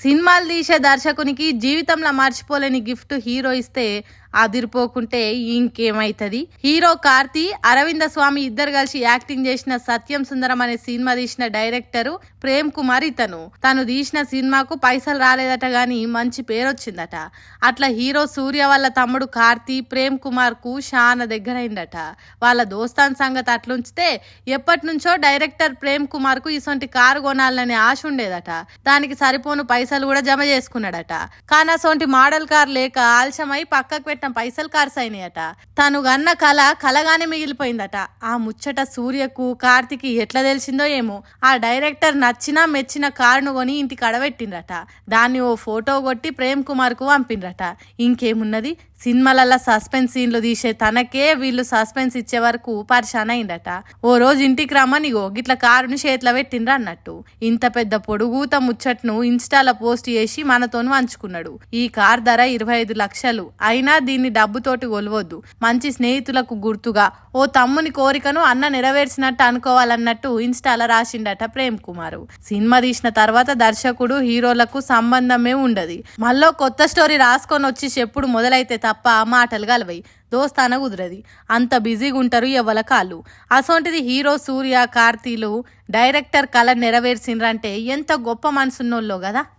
సినిమాలు తీసే దర్శకునికి జీవితంలో మర్చిపోలేని గిఫ్ట్ హీరో ఇస్తే అదిరిపోకుంటే ఇంకేమైతుంది. హీరో కార్తీ, అరవింద స్వామి ఇద్దరు కలిసి యాక్టింగ్ చేసిన సత్యం సుందరం అనే సినిమా తీసిన డైరెక్టర్ ప్రేమ్ కుమార్ ఇతను. తను తీసిన సినిమాకు పైసలు రాలేదట గాని మంచి పేరు వచ్చిందట. అట్లా హీరో సూర్య వాళ్ళ తమ్ముడు కార్తీ ప్రేమ్ కుమార్ కు చాలా దగ్గరైందట. వాళ్ళ దోస్తాన్ సంగతి అట్లుంచితే ఎప్పటి నుంచో డైరెక్టర్ ప్రేమ్ కుమార్ కు ఇసొంటి కారు కొనాలనే ఆశ ఉండేదట. దానికి సరిపోను పైసలు కూడా జమ చేసుకున్నాడట. కానీ అసొంటి మోడల్ కార్ లేక ఆలస్యమై పక్కకు పైసలు ఖర్చు అయినాయట. తను గన్న కలగానే మిగిలిపోయిందట. ఆ ముచ్చట సూర్యకు కార్తికి ఎట్లా తెలిసిందో ఏమో. ఆ డైరెక్టర్ నచ్చినా మెచ్చిన కారును కొని ఇంటికి అడబెట్టిండ్రట. దాన్ని ఓ ఫోటో కొట్టి ప్రేమ్ కుమార్ కు పంపిండ్రట. ఇంకేమున్నది, సినిమాలల్లో సస్పెన్స్ సీన్లు తీసే తనకే వీళ్ళు సస్పెన్స్ ఇచ్చే వరకు పరిశాన్ అయిందట. ఓ రోజు ఇంటికి రమ్మనిగో గిట్ల కారుని చేతిలో పెట్టిండ్ర అన్నట్టు. ఇంత పెద్ద పొడుగుత ముచ్చట్ను ఇన్స్టాలో పోస్ట్ చేసి మనతోను పంచుకున్నాడు. ఈ కార్ ధర 25 లక్షలు అయినా దీన్ని డబ్బుతోటి కొలవద్దు, మంచి స్నేహితులకు గుర్తుగా ఓ తమ్ముని కోరికను అన్న నెరవేర్చినట్టు అనుకోవాలన్నట్టు ఇన్స్టాలో రాసిండట ప్రేమ్ కుమార్. సినిమా తీసిన తర్వాత దర్శకుడు హీరోలకు సంబంధమే ఉండదు. మళ్ళీ కొత్త స్టోరీ రాసుకొని వచ్చి చెప్పుడు మొదలైతే తప్ప మాటలు గలవై దోస్తాన కుదరది. అంత బిజీగా ఉంటారు ఎవ్వల కాళ్ళు. అసొంటిది హీరో సూర్య కార్తీలు డైరెక్టర్ కళ నెరవేర్చిండ్రంటే ఎంత గొప్ప మనసున్నోళ్ళో కదా.